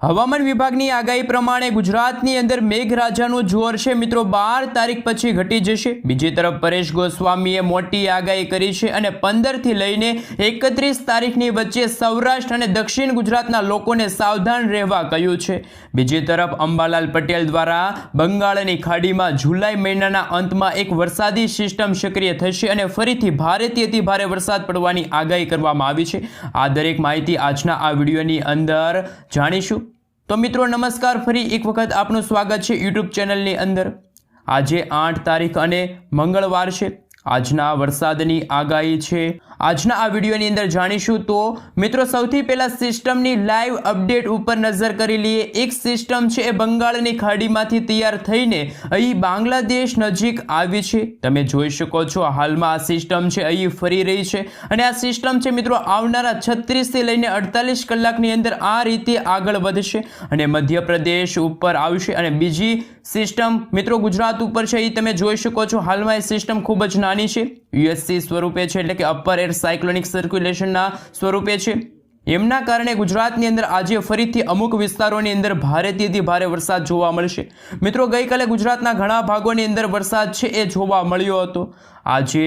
હવામાન વિભાગની આગાહી પ્રમાણે ગુજરાતની અંદર મેઘરાજાનું જોર છે મિત્રો 12 તારીખ પછી ઘટી જશે। બીજી તરફ પરેશ ગોસ્વામીએ મોટી આગાહી કરી છે અને 15 થી લઈને 31 તારીખની વચ્ચે સૌરાષ્ટ્ર અને દક્ષિણ ગુજરાતના લોકોને સાવધાન રહેવા કહ્યું છે। બીજી તરફ અંબાલાલ પટેલ દ્વારા બંગાળની ખાડીમાં જુલાઈ મહિનાના અંતમાં એક વરસાદી સિસ્ટમ સક્રિય થશે અને ફરીથી ભારેથી અતિ ભારે વરસાદ પડવાની આગાહી કરવામાં આવી છે। આ દરેક માહિતી આજના આ વિડીયોની અંદર જાણીશું। तो मित्रों नमस्कार, फरी एक वखत आपनु स्वागत है यूट्यूब चैनल नी अंदर। आजे 8 तारीख अने मंगलवार है। आजना वरसादनी आगाही है। आजना आ विडियोनी अंदर जाणीशुं। तो मित्रों सौथी पहेला सिस्टमनी लाइव अपडेट उपर नजर करी लीए। एक सिस्टम है बंगाळनी खाडीमांथी तैयार थईने अहीं बांग्लादेश नजीक आवी छे। तमे जोई शको छो हालमां आ सिस्टम है अहीं फरी रही है अने आ सिस्टम है मित्रों आवनारा 36 થી લઈને 48 કલાકની અંદર આ રીતે આગળ વધશે અને મધ્યપ્રદેશ ઉપર આવશે અને બીજી સિસ્ટમ મિત્રો ગુજરાત ઉપર છે। એ તમે જોઈ શકો છો હાલમાં એ સિસ્ટમ ખૂબ જ નાની છે, યુએસસી સ્વરૂપે છે એટલે કે અપર એર સાયક્લોનિક સર્ક્યુલેશનના સ્વરૂપે છે। એમના કારણે ગુજરાતની અંદર આજે ફરીથી અમુક વિસ્તારોની અંદર ભારેથી અતિ ભારે વરસાદ જોવા મળશે। મિત્રો ગઈકાલે ગુજરાતના ઘણા ભાગોની અંદર વરસાદ છે એ જોવા મળ્યો હતો। આજે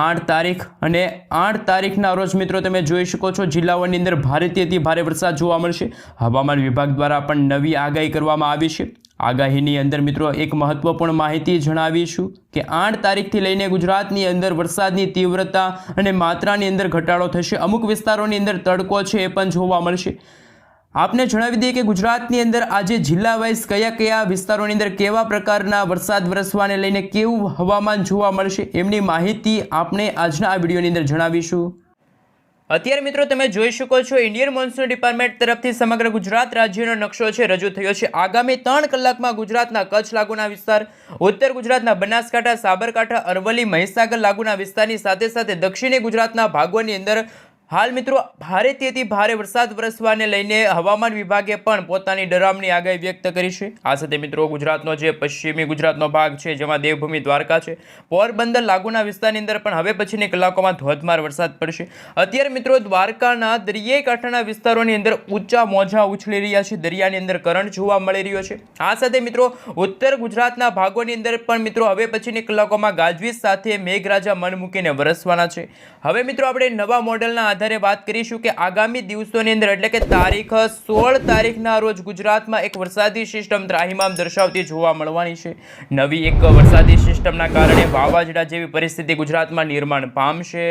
8 તારીખ અને 8 તારીખના રોજ મિત્રો તમે જોઈ શકો છો જિલ્લાઓની અંદર ભારેથી અતિ ભારે વરસાદ જોવા મળશે। હવામાન વિભાગ દ્વારા પણ નવી આગાહી કરવામાં આવી છે। આગાહીની અંદર મિત્રો એક મહત્વપૂર્ણ માહિતી જણાવીશું કે 8 તારીખથી લઈને ગુજરાતની અંદર વરસાદની તીવ્રતા અને માત્રાની અંદર ઘટાડો થશે। અમુક વિસ્તારોની અંદર તડકો છે એ પણ જોવા મળશે। आपने जणावी दीए कि गुजरातनी अंदर आज जिल्ला वाइज कया कया विस्तारोनी अंदर केवा प्रकारना वरसाद वरसवाने लईने केवुं हवामान जोवा मळशे एमनी माहिती आपणे आजना आ विडियोनी अंदर जणावीशुं। અત્યારે મિત્રો તમે જોઈ શકો છો ઇન્ડિયન મોન્સૂન ડિપાર્ટમેન્ટ તરફથી સમગ્ર ગુજરાત રાજ્યનો નકશો છે રજૂ થયો છે। આગામી 3 કલાકમાં ગુજરાતના કચ્છ લાગુના વિસ્તાર, ઉત્તર ગુજરાતના બનાસકાંઠા, સાબરકાંઠા, અરવલ્લી, મહીસાગર લાગુના વિસ્તારની સાથે સાથે દક્ષિણી ગુજરાતના ભાગોની અંદર हाल मित्रों भारेથી અતિ ભારે વરસાદ વરસવાને લઈને હવામાન વિભાગે પણ પોતાની ડરામણી આગાહી વ્યક્ત કરી છે। આ સાથે મિત્રો ગુજરાતનો જે પશ્ચિમી ગુજરાતનો ભાગ છે જેમાં દેવભૂમિ દ્વારકા છે, પોરબંદર લાગુના વિસ્તારની અંદર પણ હવે પછીની કલાકોમાં ધોધમાર વરસાદ પડશે। અત્યારે મિત્રો દ્વારકાના દરિયાઈ કાંઠાના વિસ્તારોની અંદર ઊંચા મોજા ઉછળી રહ્યા છે, દરિયાની અંદર કરંટ જોવા મળી રહ્યો છે। આ સાથે મિત્રો ઉત્તર ગુજરાતના ભાગોની અંદર પણ મિત્રો હવે પછીની કલાકોમાં ગાજવીજ સાથે મેઘરાજા મન મૂકીને વરસવાના છે। હવે મિત્રો આપણે નવા મોડેલના આધારે વાત કરીશું કે આગામી દિવસોની અંદર એટલે કે તારીખ 16 તારીખના રોજ ગુજરાતમાં એક વરસાદી સિસ્ટમ ત્રાહિમામ દર્શાવતી જોવા મળવાની છે। નવી એક વરસાદી સિસ્ટમના કારણે વાવાઝોડા જેવી પરિસ્થિતિ ગુજરાતમાં નિર્માણ પામશે।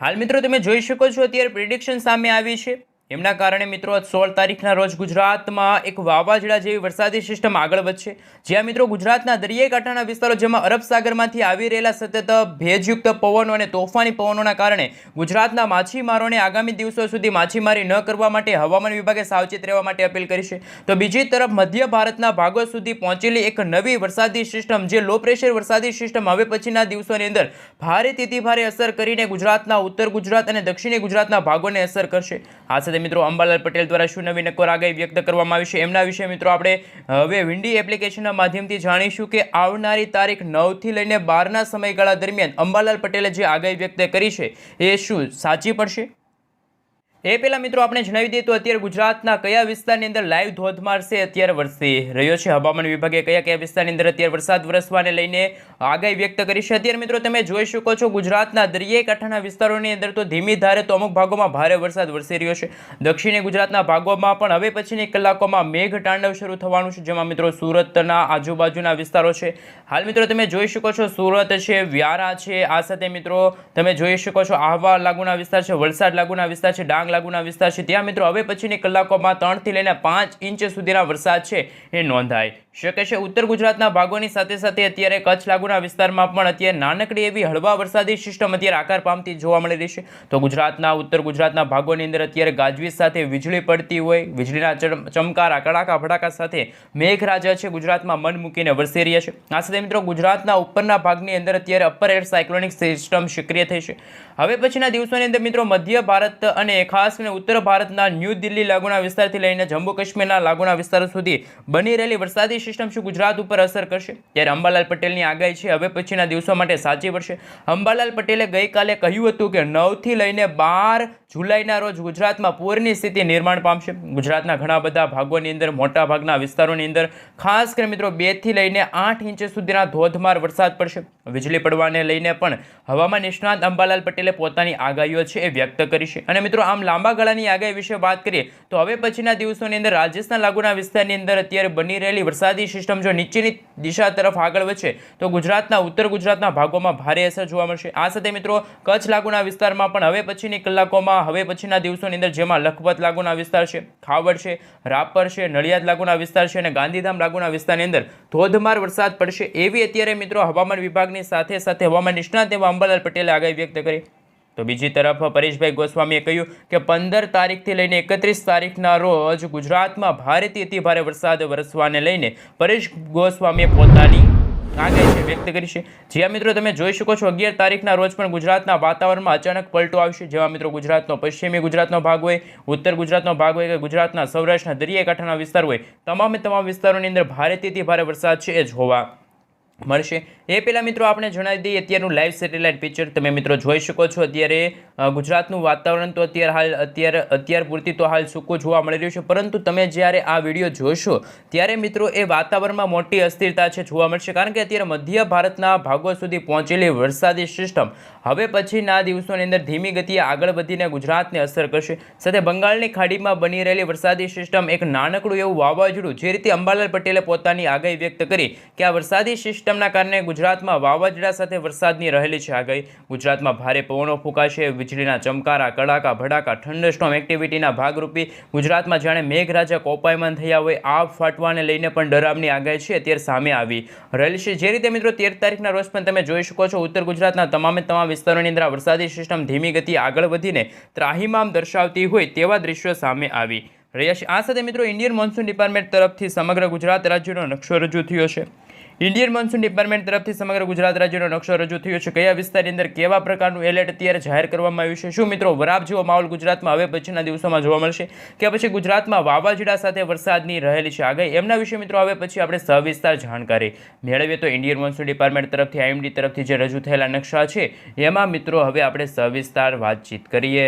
હાલ મિત્રો તમે જોઈ શકો છો અત્યારે પ્રેડિક્શન સામે આવી છે। એમના કારણે મિત્રો 16 તારીખના રોજ ગુજરાતમાં એક વાવાઝોડા જેવી વરસાદી સિસ્ટમ આગળ વધશે, જ્યાં મિત્રો ગુજરાતના દરિયાઈ કાંઠાના વિસ્તારો જેમાં અરબ સાગરમાંથી આવી રહેલા સતત ભેજયુક્ત પવનો અને તોફાની પવનોના કારણે ગુજરાતના માછીમારોને આગામી દિવસો સુધી માછીમારી ન કરવા માટે હવામાન વિભાગે સાવચેત રહેવા માટે અપીલ કરી છે। તો બીજી તરફ મધ્ય ભારતના ભાગો સુધી પહોંચેલી એક નવી વરસાદી સિસ્ટમ જે લો પ્રેશર વરસાદી સિસ્ટમ હવે પછીના દિવસોની અંદર ભારેથી અતિ ભારે અસર કરીને ગુજરાતના ઉત્તર ગુજરાત અને દક્ષિણી ગુજરાતના ભાગોને અસર કરશે। આ સાથે મિત્રો અંબાલાલ પટેલ દ્વારા શું નવી નક્કોર આગાહી વ્યક્ત કરવામાં આવી છે એમના વિશે મિત્રો આપણે હવે વિન્ડી એપ્લિકેશનના માધ્યમથી જાણીશું કે આવનારી તારીખ 9 થી લઈને 12ના સમયગાળા દરમિયાન અંબાલાલ પટેલે જે આગાહી વ્યક્ત કરી છે એ શું સાચી પડશે। એ પહેલા મિત્રો આપણે જણાવી દઈએ તો અત્યારે ગુજરાતના કયા વિસ્તારની અંદર લાઈવ ધોધમાર છે અત્યારે વરસી રહ્યો છે। હવામાન વિભાગે કયા કયા વિસ્તારની અંદર અત્યારે વરસાદ વરસવાને લઈને આગાહી વ્યક્ત કરી છે। અત્યારે મિત્રો તમે જોઈ શકો છો ગુજરાતના દરિયાઈ કાંઠાના વિસ્તારોની અંદર તો ધીમી ધારે તો અમુક ભાગોમાં ભારે વરસાદ વરસી રહ્યો છે। દક્ષિણી ગુજરાતના ભાગોમાં પણ હવે પછીની કલાકોમાં મેઘ તાંડવ શરૂ થવાનું છે, જેમાં મિત્રો સુરતના આજુબાજુના વિસ્તારો છે। હાલ મિત્રો તમે જોઈ શકો છો સુરત છે, વ્યારા છે, આ સાથે મિત્રો તમે જોઈ શકો છો આહવા લાગુના વિસ્તાર છે, વલસાડ લાગુના વિસ્તાર છે, ડાંગ લાગુના વિસ્તાર છે, ત્યાં મિત્રો હવે પછીની કલાકોમાં 3 થી લઈને 5 ઇંચ સુધીના વરસાદ છે એ નોંધાઈ શકે છે। ઉત્તર ગુજરાતના ભાગોની સાથે સાથે અત્યારે કચ્છ લાગુના વિસ્તારમાં પણ અત્યારે નાનકડી એવી હળવા વરસાદી સિસ્ટમ અત્યારે આકાર પામતી જોવા મળી રહી છે। તો ગુજરાતના ઉત્તર ગુજરાતના ભાગોની અંદર અત્યારે ગાજવીજ સાથે વીજળી પડતી હોય, વીજળીના ચમકારા કડાકા ભડાકા સાથે મેઘરાજા છે ગુજરાતમાં મન મૂકીને વરસી રહ્યા છે। આ સાથે મિત્રો ગુજરાતના ઉપરના ભાગની અંદર અત્યારે અપર એર સાયક્લોનિક સિસ્ટમ સક્રિય થઈ છે। હવે પછીના દિવસોની અંદર મિત્રો મધ્ય ભારત અને ખાસ કરીને ઉત્તર ભારતના ન્યૂ દિલ્હી લાગુના વિસ્તારથી લઈને જમ્મુ કાશ્મીરના લાગુના વિસ્તારો સુધી બની રહેલી વરસાદી સિસ્ટમ શું ગુજરાત ઉપર અસર કરશે? ત્યારે અંબાલાલ પટેલની આગાહી છે હવે પછીના દિવસો માટે સાચી પડશે. અંબાલાલ પટેલે ગઈકાલે કહ્યું હતું કે 9 થી લઈને 12 જુલાઈના રોજ ગુજરાતમાં પૂરની સ્થિતિ નિર્માણ પામશે. ગુજરાતના ઘણા બધા ભાગોની અંદર, મોટા ભાગના વિસ્તારોની અંદર ખાસ કરીને મિત્રો 2 થી લઈને 8 ઇંચ સુધીના ધોધમાર વરસાદ પડશે. વીજળી પડવાને લઈને પણ હવામાન નિષ્ણાત અંબાલાલ પટેલે પોતાની આગાહીઓ છે એ વ્યક્ત કરી છે. અને મિત્રો આમ લાંબા ગાળાની આગાહી વિશે વાત કરીએ તો હવે પછીના દિવસોની અંદર રાજસ્થાન લાગુના વિસ્તારની અંદર અત્યારે બની રહેલી વરસાદી સિસ્ટમ જો નીચેની દિશા તરફ આગળ વધશે તો ગુજરાતના ઉત્તર ગુજરાતના ભાગોમાં ભારે અસર જોવા મળશે. આ સાથે મિત્રો કચ્છ લાગુના વિસ્તારમાં પણ હવે પછીની કલાકોમાં, હવે પછીના દિવસોની અંદર જેમાં લખપત લાગુના વિસ્તાર છે, ખાવડ છે, રાપર છે, નડિયાદ લાગુના વિસ્તાર છે અને ગાંધીધામ લાગુના વિસ્તારની અંદર ધોધમાર વરસાદ પડશે એવી અત્યારે મિત્રો હવામાન વિભાગની સાથે સાથે હવામાન નિષ્ણાત એવા અંબાલાલ પટેલે આગાહી વ્યક્ત કરી. તો બીજી તરફ પરેશભાઈ ગોસ્વામીએ કહ્યું કે 15 તારીખથી લઈને 31 તારીખના રોજ ગુજરાતમાં ભારેથી અતિ ભારે વરસાદ વરસવાને લઈને પરેશ ગોસ્વામીએ પોતાની આગાહી વ્યક્ત કરી છે. જ્યાં મિત્રો તમે જોઈ શકો છો 11 તારીખના રોજ પણ ગુજરાતના વાતાવરણમાં અચાનક પલટો આવશે. જેમાં મિત્રો ગુજરાતનો પશ્ચિમી ગુજરાતનો ભાગ હોય, ઉત્તર ગુજરાતનો ભાગ હોય કે ગુજરાતના સૌરાષ્ટ્રના દરિયાઈ કાંઠાના વિસ્તાર હોય, તમામ વિસ્તારોની અંદર ભારેથી અતિ ભારે વરસાદ છે એ જોવા મળશે. એ પહેલાં મિત્રો આપણે જણાવી દઈએ અત્યારનું લાઈવ સેટેલાઇટ પિક્ચર તમે મિત્રો જોઈ શકો છો. અત્યારે ગુજરાતનું વાતાવરણ તો અત્યાર પૂરતી તો હાલ સૂકું જોવા મળી રહ્યું છે, પરંતુ તમે જ્યારે આ વિડીયો જોશો ત્યારે મિત્રો એ વાતાવરણમાં મોટી અસ્થિરતા છે જોવા મળશે. કારણ કે અત્યારે મધ્ય ભારતના ભાગો સુધી પહોંચેલી વરસાદી સિસ્ટમ હવે પછીના દિવસોની અંદર ધીમી ગતિએ આગળ વધીને ગુજરાતને અસર કરશે. સાથે બંગાળની ખાડીમાં બની રહેલી વરસાદી સિસ્ટમ એક નાનકડું એવું વાવાઝોડું, જે રીતે અંબાલાલ પટેલે પોતાની આગાહી વ્યક્ત કરી કે આ વરસાદી સિસ્ટમના કારણે ગુજરાતમાં વાવાઝોડા સાથે વરસાદની રહેલી છે આગાહી. ગુજરાતમાં ભારે પવનો ફૂંકાશે, વીજળીના ચમકારા, કડાકા ભડાકા, થંડરસ્ટોર્મ એક્ટિવિટીના ભાગરૂપે ગુજરાતમાં જાણે મેઘરાજા કોપાયમાન થયા હોય આગ ફાટવાને લઈને પણ ડરાવની આગાહી છે અત્યારે સામે આવી રહેલી છે. જે રીતે મિત્રો 13 તારીખના રોજ પણ તમે જોઈ શકો છો ઉત્તર ગુજરાતના તમામ વિસ્તારોની અંદર વરસાદી સિસ્ટમ ધીમી ગતિએ આગળ વધીને ત્રાહિમામ દર્શાવતી હોય તેવા દ્રશ્યો સામે આવી રહ્યા છે. આ સાથે મિત્રો ઇન્ડિયન મોન્સૂન ડિપાર્ટમેન્ટ તરફથી સમગ્ર ગુજરાત રાજ્યનો નકશો રજૂ થયો છે. ઇન્ડિયન મોન્સૂન ડિપાર્ટમેન્ટ તરફથી સમગ્ર ગુજરાત રાજ્યનો નકશો રજૂ થયો છે. કયા વિસ્તારની અંદર કેવા પ્રકારનું એલર્ટ અત્યારે જાહેર કરવામાં આવ્યું છે? શું મિત્રો વરાપ જેવો માહોલ ગુજરાતમાં હવે પછીના દિવસોમાં જોવા મળશે કે પછી ગુજરાતમાં વાવાઝોડા સાથે વરસાદની રહેલી છે આગાહી? એમના વિશે મિત્રો હવે પછી આપણે સવિસ્તાર જાણકારી મેળવીએ. તો ઇન્ડિયન મોન્સૂન ડિપાર્ટમેન્ટ તરફથી IMD તરફથી જે રજૂ થયેલા નકશા છે એમાં મિત્રો હવે આપણે સવિસ્તાર વાતચીત કરીએ.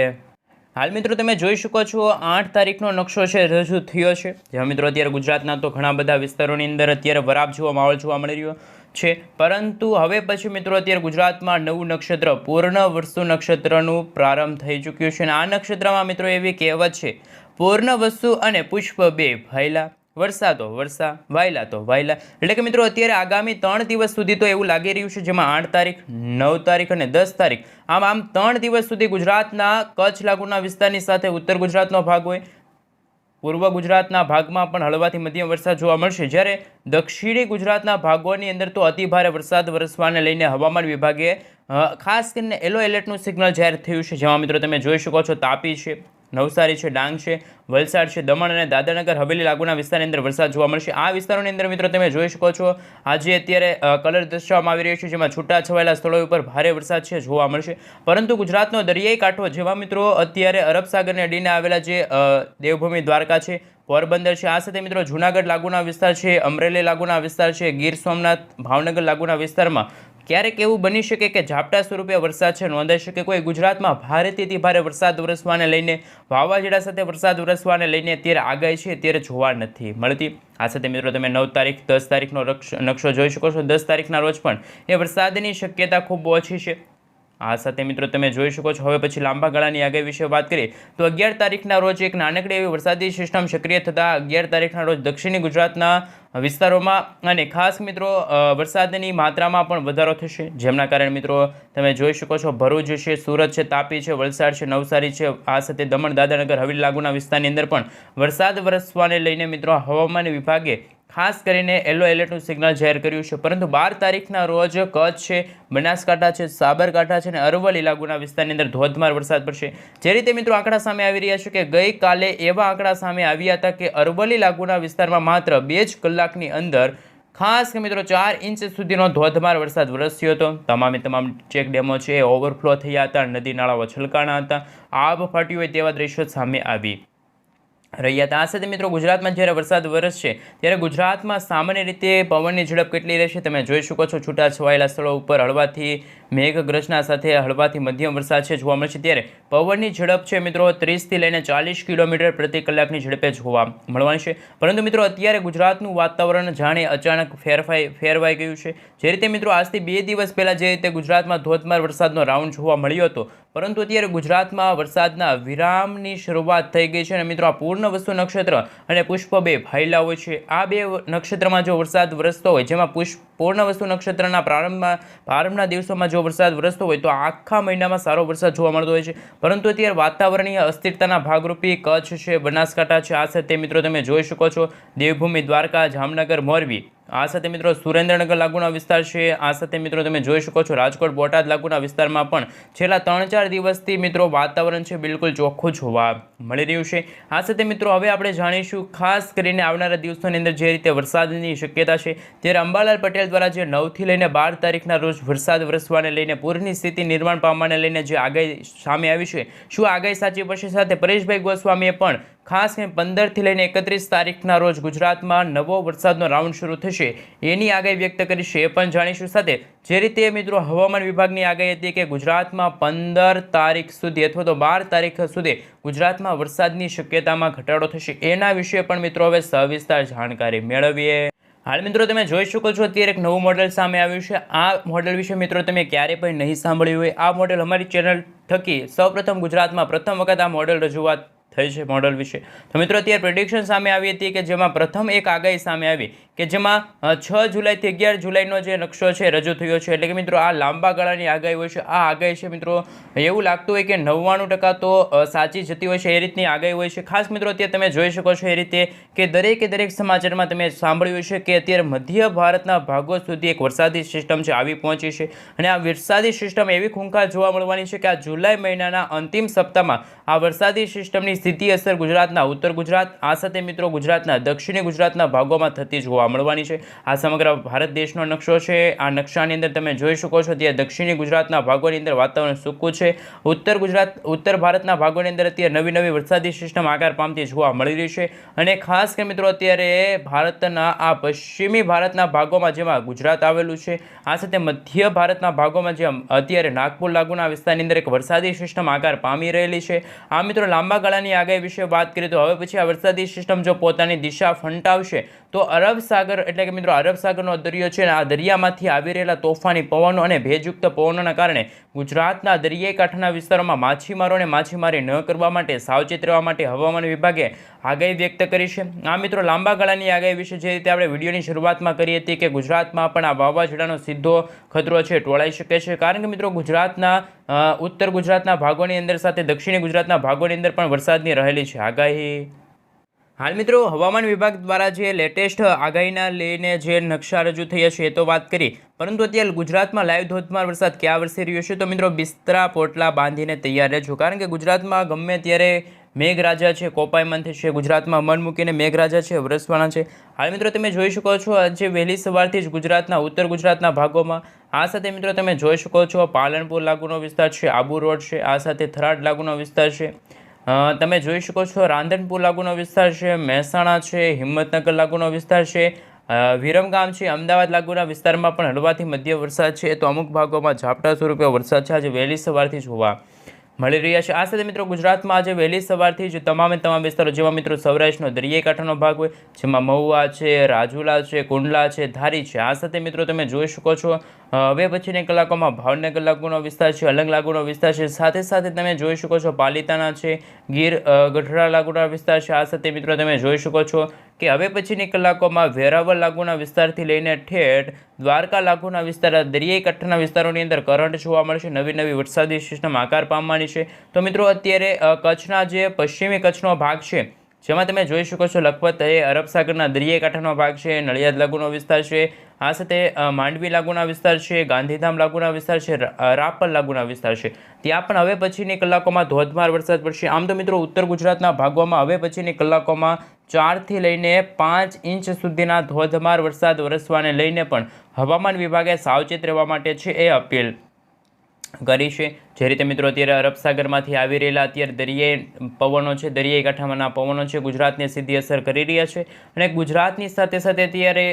હાલ મિત્રો તમે જોઈ શકો છો 8 તારીખનો નકશો છે રજૂ થયો છે. જેમાં મિત્રો અત્યારે ગુજરાતના તો ઘણા બધા વિસ્તારોની અંદર અત્યારે વરાપ જેવો માહોલ જોવા મળી રહ્યો છે, પરંતુ હવે પછી મિત્રો અત્યારે ગુજરાતમાં નવું નક્ષત્ર પૂર્ણવસુ નક્ષત્રનું પ્રારંભ થઈ ચૂક્યું છે. અને આ નક્ષત્રમાં મિત્રો એવી કહેવત છે, પૂર્ણવસુ અને પુષ્પ બે ભાઈલા, વરસા તો વરસા, વાયલા તો વાયલા. એટલે કે મિત્રો અત્યારે આગામી 3 દિવસ સુધી તો એવું લાગી રહ્યું છે, જેમાં 8 તારીખ, 9 તારીખ અને 10 તારીખ આમ 3 દિવસ સુધી ગુજરાતના કચ્છ લાગુના વિસ્તારની સાથે ઉત્તર ગુજરાતનો ભાગ હોય, પૂર્વ ગુજરાતના ભાગમાં પણ હળવાથી મધ્યમ વરસાદ જોવા મળશે. જ્યારે દક્ષિણી ગુજરાતના ભાગોની અંદર તો અતિભારે વરસાદ વરસવાને લઈને હવામાન વિભાગે ખાસ કરીને યલો એલર્ટનું સિગ્નલ જાહેર થયું છે. જેમાં મિત્રો તમે જોઈ શકો છો તાપી છે, નવસારી છે, ડાંગ છે, વલસાડ છે, દમણ અને દાદરાનગર હવેલી લાગુના વિસ્તારની અંદર વરસાદ જોવા મળશે. આ વિસ્તારોની અંદર મિત્રો તમે જોઈ શકો છો આજે અત્યારે કલર દર્શાવવામાં આવી રહ્યો છે, જેમાં છૂટાછવાયેલા સ્થળો ઉપર ભારે વરસાદ છે જોવા મળશે. પરંતુ ગુજરાતનો દરિયાઈ કાંઠો, જેમાં મિત્રો અત્યારે અરબ સાગરને અડીને આવેલા જે દેવભૂમિ દ્વારકા છે, પોરબંદર છે, આ સાથે મિત્રો જૂનાગઢ લાગુના વિસ્તાર છે, અમરેલી લાગુના વિસ્તાર છે, ગીર સોમનાથ, ભાવનગર લાગુના વિસ્તારમાં ક્યારેક એવું બની શકે કે ઝાપટા સ્વરૂપે વરસાદ છે નોંધાઈ શકે. કોઈ ગુજરાતમાં ભારેથી ભારે વરસાદ વરસવાને લઈને, વાવાઝોડા સાથે વરસાદ વરસવાને લઈને અત્યારે આગાહી છે અત્યારે જોવા નથી મળતી. આ સાથે મિત્રો તમે 9 તારીખ, 10 તારીખનો નકશો જોઈ શકો છો. 10 તારીખના રોજ પણ એ વરસાદની શક્યતા ખૂબ ઓછી છે. આ સાથે મિત્રો તમે જોઈ શકો છો હવે પછી લાંબા ગાળાની આગાહી વિશે વાત કરીએ તો 11 તારીખના રોજ એક નાનકડી એવી વરસાદી સિસ્ટમ સક્રિય થતાં 11 તારીખના રોજ દક્ષિણી ગુજરાતના વિસ્તારોમાં અને ખાસ મિત્રો વરસાદની માત્રામાં પણ વધારો થશે, જેમના કારણે મિત્રો તમે જોઈ શકો છો ભરૂચ છે, સુરત છે, તાપી છે, વલસાડ છે, નવસારી છે, આ સાથે દમણ દાદરાનગર હવેલી લાગુના વિસ્તારની અંદર પણ વરસાદ વરસવાને લઈને મિત્રો હવામાન વિભાગે ખાસ કરીને યલો એલર્ટનું સિગ્નલ જાહેર કર્યું છે. પરંતુ 12 તારીખના રોજ કચ્છ છે, બનાસકાંઠા છે, સાબરકાંઠા છે અને અરવલ્લી લાગુના વિસ્તારની અંદર ધોધમાર વરસાદ પડશે. જે રીતે મિત્રો આંકડા સામે આવી રહ્યા છે કે ગઈકાલે એવા આંકડા સામે આવ્યા હતા કે અરવલ્લી લાગુના વિસ્તારમાં માત્ર 2 જ કલાકની અંદર ખાસ કે મિત્રો 4 ઇંચ સુધીનો ધોધમાર વરસાદ વરસ્યો હતો. તમામ ચેક ડેમો છે એ ઓવરફ્લો થયા હતા, નદી નાળાઓ છલકાણા હતા, આબ ફાટ્યું હોય તેવા દ્રશ્યો સામે આવી રહ્યા હતા. આ સાથે મિત્રો ગુજરાતમાં જ્યારે વરસાદ વરસશે ત્યારે ગુજરાતમાં સામાન્ય રીતે પવનની ઝડપ કેટલી રહેશે તમે જોઈ શકો છો. છૂટાછવાયેલા સ્થળો ઉપર હળવાથી મેઘગર્જના સાથે હળવાથી મધ્યમ વરસાદ છે જોવા મળશે. ત્યારે પવનની ઝડપ છે મિત્રો 30થી લઈને 40 કિલોમીટર પ્રતિ કલાકની ઝડપે જોવા મળવાની છે. પરંતુ મિત્રો અત્યારે ગુજરાતનું વાતાવરણ જાણે અચાનક ફેરવાઈ ગયું છે. જે રીતે મિત્રો આજથી 2 દિવસ પહેલાં જે રીતે ગુજરાતમાં ધોધમાર વરસાદનો રાઉન્ડ જોવા મળ્યો હતો, પરંતુ અત્યારે ગુજરાતમાં વરસાદના વિરામની શરૂઆત થઈ ગઈ છે. અને મિત્રો આ પૂર્ણવસુ નક્ષત્ર અને પુષ્પ 2 ભાઈલા હોય છે. આ 2 નક્ષત્રમાં જો વરસાદ વરસતો હોય, જેમાં પૂર્ણવસુ નક્ષત્રના પ્રારંભના દિવસોમાં જો વરસાદ વરસતો હોય તો આખા મહિનામાં સારો વરસાદ જોવા મળતો હોય છે. પરંતુ અત્યારે વાતાવરણીય અસ્થિરતાના ભાગરૂપે કચ્છ છે, બનાસકાંઠા છે, આ સાથે મિત્રો તમે જોઈ શકો છો દેવભૂમિ, દ્વારકા, જામનગર, મોરબી, આ સાથે મિત્રો સુરેન્દ્રનગર લાગુના વિસ્તાર છે, આ સાથે મિત્રો તમે જોઈ શકો છો રાજકોટ, બોટાદ લાગુના વિસ્તારમાં પણ છેલ્લા 3-4 દિવસથી મિત્રો વાતાવરણ છે બિલકુલ ચોખ્ખું જોવા મળી રહ્યું છે. આ સાથે મિત્રો હવે આપણે જાણીશું ખાસ કરીને આવનારા દિવસોની અંદર જે રીતે વરસાદની શક્યતા છે. ત્યારે અંબાલાલ પટેલ દ્વારા જે 9થી લઈને 12 તારીખના રોજ વરસાદ વરસવાને લઈને પૂરની સ્થિતિ નિર્માણ પામવાને લઈને જે આગાહી સામે આવી છે, શું આગાહી સાચી પડશે? સાથે પરેશભાઈ ગોસ્વામીએ પણ ખાસ કરીને 15થી લઈને 31 તારીખના રોજ ગુજરાતમાં નવો વરસાદનો રાઉન્ડ શરૂ થશે એની આગાહી વ્યક્ત કરી છે, એ પણ જાણીશું. સાથે જે રીતે મિત્રો હવામાન વિભાગની આગાહી હતી કે ગુજરાતમાં 15 તારીખ સુધી અથવા તો 12 તારીખ સુધી ગુજરાતમાં વરસાદની શક્યતામાં ઘટાડો થશે, એના વિશે પણ મિત્રો હવે સવિસ્તાર જાણકારી મેળવીએ. હાલ મિત્રો તમે જોઈ શકો છો અત્યારે એક નવું મોડેલ સામે આવ્યું છે. આ મોડેલ વિશે મિત્રો તમે ક્યારેય પણ નહીં સાંભળ્યું હોય. આ મોડેલ અમારી ચેનલ થકી સૌપ્રથમ ગુજરાતમાં પ્રથમ વખત આ મોડેલ રજૂઆત થઈ છે મોડેલ વિશે. તો મિત્રો અત્યારે પ્રેડિક્શન સામે આવી હતી કે જેમાં પ્રથમ એક આગાહી સામે આવી કે જેમાં 6 જુલાઈથી 11 જુલાઈનો જે નકશો છે રજૂ થયો છે. એટલે કે મિત્રો આ લાંબા ગાળાની આગાહી હોય છે. આ આગાહી છે મિત્રો એવું લાગતું હોય કે 99% તો સાચી જતી હોય છે, એ રીતની આગાહી હોય છે. ખાસ મિત્રો અત્યારે તમે જોઈ શકો છો એ રીતે કે દરેક સમાચારમાં તમે સાંભળ્યું છે કે અત્યારે મધ્ય ભારતના ભાગો સુધી એક વરસાદી સિસ્ટમ છે આવી પહોંચી છે. અને આ વરસાદી સિસ્ટમ એવી ખૂંખાર જોવા મળવાની છે કે આ જુલાઈ મહિનાના અંતિમ સપ્તાહમાં આ વરસાદી સિસ્ટમની સીધી અસર ગુજરાતના ઉત્તર ગુજરાત, આ સાથે મિત્રો ગુજરાતના દક્ષિણી ગુજરાતના ભાગોમાં થતી જોવા મળવાની છે. આ સમગ્ર ભારત દેશનો નકશો છે. આ નકશાની અંદર તમે જોઈ શકો છો ત્યાં દક્ષિણી ગુજરાતના ભાગોની અંદર વાતાવરણ સૂકું છે. ઉત્તર ભારતના ભાગોની અંદર અત્યારે નવી વરસાદી સિસ્ટમ આકાર પામતી જોવા મળી રહી છે. અને ખાસ કરીને મિત્રો અત્યારે ભારતના આ પશ્ચિમી ભારતના ભાગોમાં જેમાં ગુજરાત આવેલું છે, આ સાથે મધ્ય ભારતના ભાગોમાં જેમ અત્યારે નાગપુર લાગુના વિસ્તારની અંદર એક વરસાદી સિસ્ટમ આકાર પામી રહેલી છે. આ મિત્રો લાંબા ગાળાની આગાહી વિશે વાત કરીએ તો હવે પછી આ વરસાદી સિસ્ટમ જો પોતાની દિશા ફંટાવશે તો અરબ સાગર એટલે કે મિત્રો અરબ સાગરનો દરિયો છે, આ દરિયામાંથી આવી રહેલા તોફાની પવનો અને ભેજયુક્ત પવનોના કારણે ગુજરાતના દરિયાઈ કાંઠાના વિસ્તારોમાં માછીમારોને માછીમારી ન કરવા માટે સાવચેત રહેવા માટે હવામાન વિભાગે આગાહી વ્યક્ત કરી છે. આ મિત્રો લાંબા ગાળાની આગાહી વિશે જે રીતે આપણે વિડીયોની શરૂઆતમાં કરી હતી કે ગુજરાતમાં પણ આ વાવાઝોડાનો સીધો ખતરો છે ટોળાઈ શકે છે. કારણ કે મિત્રો ગુજરાતના ઉત્તર ગુજરાતના ભાગોની અંદર સાથે દક્ષિણી ગુજરાતના ભાગોની અંદર પણ વરસાદની રહેલી છે આગાહી. હાલ મિત્રો હવામાન વિભાગ દ્વારા જે લેટેસ્ટ આગાહીના લઈને જે નકશા રજૂ થયા છે એ તો વાત કરી, પરંતુ અત્યારે ગુજરાતમાં લાઈવ ધોધમાર વરસાદ ક્યાં વરસી રહ્યો છે? તો મિત્રો બિસ્તરા પોટલા બાંધીને તૈયાર રહેજો, કારણ કે ગુજરાતમાં ગમે ત્યારે મેઘરાજા છે કોપાયમાન થશે. ગુજરાતમાં મન મૂકીને મેઘરાજા છે વરસવાના છે. હાલ મિત્રો તમે જોઈ શકો છો આજે વહેલી સવારથી જ ગુજરાતના ઉત્તર ગુજરાતના ભાગોમાં, આ સાથે મિત્રો તમે જોઈ શકો છો પાલનપુર લાગુનો વિસ્તાર છે, આબુ રોડ છે, આ સાથે થરાદ લાગુનો વિસ્તાર છે, તમે જોઈ શકો છો રાંધનપુર લાગુનો વિસ્તાર છે, મહેસાણા છે, હિંમતનગર લાગુનો વિસ્તાર છે, વિરમગામ છે, અમદાવાદ લાગુના વિસ્તારમાં પણ હળવાથી મધ્ય વરસાદ છે. તો અમુક ભાગોમાં ઝાપટા સ્વરૂપે વરસાદ છે આજે વહેલી સવારથી જોવા મળી રહ્યા છે. આ સાથે મિત્રો ગુજરાતમાં આજે વહેલી સવારથી જ તમામ વિસ્તારો જેમાં મિત્રો સૌરાષ્ટ્રનો દરિયાઈ કાંઠાનો ભાગ હોય જેમાં મહુવા છે, રાજુલા છે, કુંડલા છે, ધારી છે, આ સાથે મિત્રો તમે જોઈ શકો છો હવે પછીની કલાકોમાં ભાવનગર લાગુનો વિસ્તાર છે, અલંગ લાગુનો વિસ્તાર છે, સાથે તમે જોઈ શકો છો પાલિતાણા છે, ગીર ગઢડા લાગુના વિસ્તાર છે, આ સાથે મિત્રો તમે જોઈ શકો છો કે હવે પછીની કલાકોમાં વેરાવળ લાગુના વિસ્તારથી લઈને ઠેઠ દ્વારકા લાગુના વિસ્તાર દરિયાઈ કાંઠાના વિસ્તારોની અંદર કરંટ જોવા મળશે. નવી વરસાદી સિસ્ટમ આકાર પામવાની છે. તો મિત્રો અત્યારે કચ્છના જે પશ્ચિમી કચ્છનો ભાગ છે જેમાં તમે જોઈ શકો છો લખપત એ અરબ સાગરના દરિયાઈ કાંઠાનો ભાગ છે, નડિયાદ લાગુનો વિસ્તાર છે, આ સાથે માંડવી લાગુના વિસ્તાર છે, ગાંધીધામ લાગુના વિસ્તાર છે, રાપર લાગુના વિસ્તાર છે, ત્યાં પણ હવે પછીની કલાકોમાં ધોધમાર વરસાદ પડશે. આમ તો મિત્રો ઉત્તર ગુજરાતના ભાગોમાં હવે પછીની કલાકોમાં 4 થી લઈને 5 ઇંચ સુધીના ધોધમાર વરસાદ વરસવાને લઈને પણ હવામાન વિભાગે સાવચેત રહેવા માટે છે એ અપીલ કરી છે. જે રીતે મિત્રો અત્યારે અરબ સાગરમાંથી આવી રહેલા અત્યારે દરિયાઈ પવનો છે, દરિયાઈ કાંઠામાંના પવનો છે, ગુજરાતને સીધી અસર કરી રહ્યા છે અને ગુજરાતની સાથે સાથે અત્યારે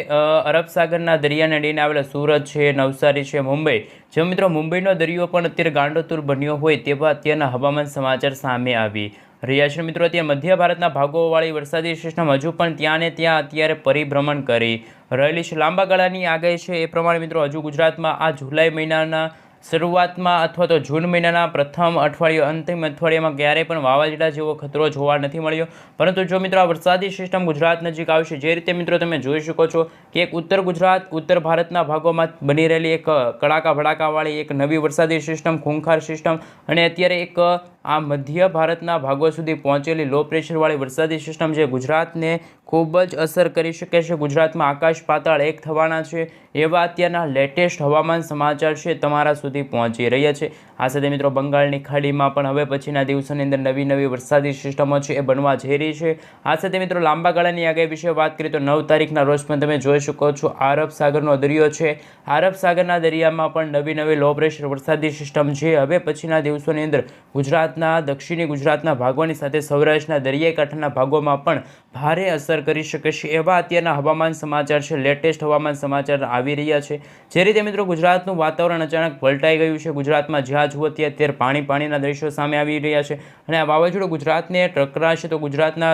અરબ સાગરના દરિયાને અડીને આવેલા સુરત છે, નવસારી છે, મુંબઈ, જે મિત્રો મુંબઈનો દરિયો પણ અત્યારે ગાંડોતુર બન્યો હોય તેવા અત્યારના હવામાન સમાચાર સામે આવી રહ્યા છે. મિત્રો અત્યારે મધ્ય ભારતના ભાગોવાળી વરસાદી સિસ્ટમ હજુ પણ ત્યાં ને ત્યાં અત્યારે પરિભ્રમણ કરી રહેલી છે. લાંબા ગાળાની આગાહી છે એ પ્રમાણે મિત્રો હજુ ગુજરાતમાં આ જુલાઈ મહિનાના શરૂઆતમાં અથવા તો જૂન મહિનાના પ્રથમ અઠવાડિયું અંતિમ અઠવાડિયામાં ક્યારેય પણ વાવાઝોડા જેવો ખતરો જોવા નથી મળ્યો. પરંતુ જો મિત્રો આ વરસાદી સિસ્ટમ ગુજરાત નજીક આવશે, જે રીતે મિત્રો તમે જોઈ શકો છો કે એક ઉત્તર ગુજરાત, ઉત્તર ભારતના ભાગોમાં બની રહેલી એક કડાકા ભડાકાવાળી એક નવી વરસાદી સિસ્ટમ, ખૂંખાર સિસ્ટમ અને અત્યારે એક આ મધ્ય ભારતના ભાગો સુધી પહોંચેલી લો પ્રેશરવાળી વરસાદી સિસ્ટમ જે ગુજરાતને ખૂબ જ અસર કરી શકે છે. ગુજરાતમાં આકાશ પાતાળ એક થવાના છે એવા અત્યારના લેટેસ્ટ હવામાન સમાચાર છે તમારા સુધી પહોંચી રહ્યા છે. આ સાથે મિત્રો બંગાળની ખાડીમાં પણ હવે પછીના દિવસોની અંદર નવી નવી વરસાદી સિસ્ટમો છે એ બનવા જઈ રહી છે. આ સાથે મિત્રો લાંબા ગાળાની આગાહી વિશે વાત કરીએ તો 9 તારીખના રોજ પણ તમે જોઈ શકો છો અરબ સાગરનો દરિયો છે, અરબ સાગરના દરિયામાં પણ નવી નવી લો પ્રેશર વરસાદી સિસ્ટમ છે હવે પછીના દિવસોની અંદર ગુજરાતના દક્ષિણી ગુજરાતના ભાગોની સાથે સૌરાષ્ટ્રના દરિયાઈ કાંઠાના ભાગોમાં પણ ભારે અસર કરી શકે છે એવા અત્યારના હવામાન સમાચાર છે, લેટેસ્ટ હવામાન સમાચાર આવી રહ્યા છે. જે રીતે મિત્રો ગુજરાતનું વાતાવરણ અચાનક પલટાઈ ગયું છે, ગુજરાતમાં જ્યાં જુઓ ત્યાં અત્યારે પાણીના દ્રશ્યો સામે આવી રહ્યા છે અને આ વાવાઝોડું ગુજરાતને ટકરાશે તો ગુજરાતના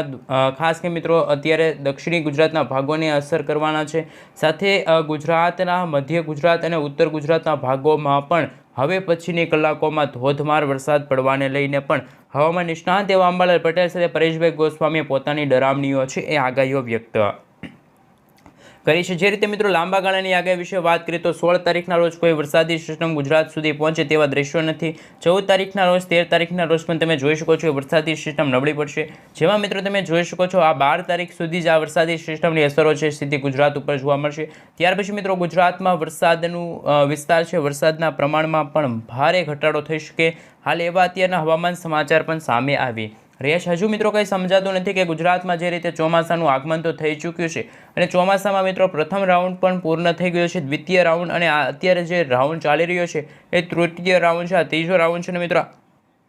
ખાસ કે મિત્રો અત્યારે દક્ષિણી ગુજરાતના ભાગોને અસર કરવાના છે. સાથે ગુજરાતના મધ્ય ગુજરાત અને ઉત્તર ગુજરાતના ભાગોમાં પણ હવે પછીની કલાકોમાં ધોધમાર વરસાદ પડવાને લઈને પણ હવામાન નિષ્ણાંત એવા અંબાલાલ પટેલ સાથે પરેશભાઈ ગોસ્વામીએ પોતાની ડરામણીઓ છે એ આગાહીઓ વ્યક્ત કરી છે. જે રીતે મિત્રો લાંબા ગાળાની આગાહી વિશે વાત કરીએ તો 16 તારીખના રોજ કોઈ વરસાદી સિસ્ટમ ગુજરાત સુધી પહોંચે તેવા દ્રશ્યો નથી. 14 તારીખના રોજ, 13 તારીખના રોજ પણ તમે જોઈ શકો છો કે વરસાદી સિસ્ટમ નબળી પડશે. જેમાં મિત્રો તમે જોઈ શકો છો આ 12 તારીખ સુધી જ આ વરસાદી સિસ્ટમની અસરો છે સીધી ગુજરાત ઉપર જોવા મળશે. ત્યાર પછી મિત્રો ગુજરાતમાં વરસાદનું વિસ્તાર છે, વરસાદના પ્રમાણમાં પણ ભારે ઘટાડો થઈ શકે હાલ એવા અત્યારના હવામાન સમાચાર પણ સામે આવી રહ્યા છે. હજુ મિત્રો કંઈ સમજાતું નથી કે ગુજરાતમાં જે રીતે ચોમાસાનું આગમન તો થઈ ચૂક્યું છે અને ચોમાસામાં મિત્રો પ્રથમ રાઉન્ડ પણ પૂર્ણ થઈ ગયો છે, દ્વિતીય રાઉન્ડ અને અત્યારે જે રાઉન્ડ ચાલી રહ્યો છે એ તૃતીય રાઉન્ડ છે, આ ત્રીજો રાઉન્ડ છે. અને મિત્રો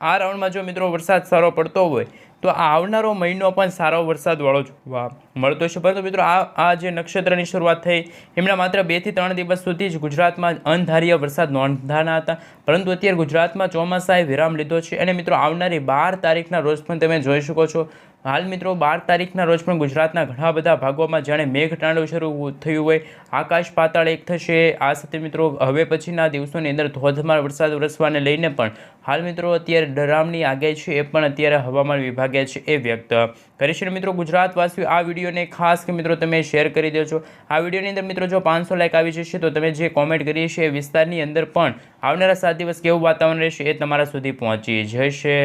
આ રાઉન્ડમાં જો મિત્રો વરસાદ સારો પડતો હોય તો આવનારો મહિનો પણ સારો વરસાદવાળો જોવા મળતો છે. પરંતુ મિત્રો આ જે નક્ષત્રની શરૂઆત થઈ એમના માત્ર 2 થી 3 દિવસ સુધી જ ગુજરાતમાં અણધાર્ય વરસાદ નોંધાના હતા, પરંતુ અત્યારે ગુજરાતમાં ચોમાસાએ વિરામ લીધો છે અને મિત્રો આવનારી 12 તારીખના રોજ પણ તમે જોઈ શકો છો હાલ મિત્રો 12 તારીખના રોજ પણ ગુજરાતના ઘણા બધા ભાગોમાં જાણે મેઘતાંડવ શરૂ થયું હોય, આકાશ પાતાળ એક થશે. આ સાથે મિત્રો હવે પછીના દિવસોની અંદર ધોધમાર વરસાદ વરસવાને લઈને પણ હાલ મિત્રો અત્યારે ડરામણી આગાહી છે એ પણ અત્યારે હવામાન વિભાગે છે એ વ્યક્ત કરી છે. મિત્રો ગુજરાતવાસીઓ આ વિડીયોને ખાસ કે મિત્રો તમે શેર કરી દેજો. આ વિડીયોની અંદર મિત્રો જો 500 લાઈક આવી જશે તો તમે જે કોમેન્ટ કરી છે એ વિસ્તારની અંદર પણ આવનારા 7 દિવસ કેવું વાતાવરણ રહેશે એ તમારા સુધી પહોંચી જશે.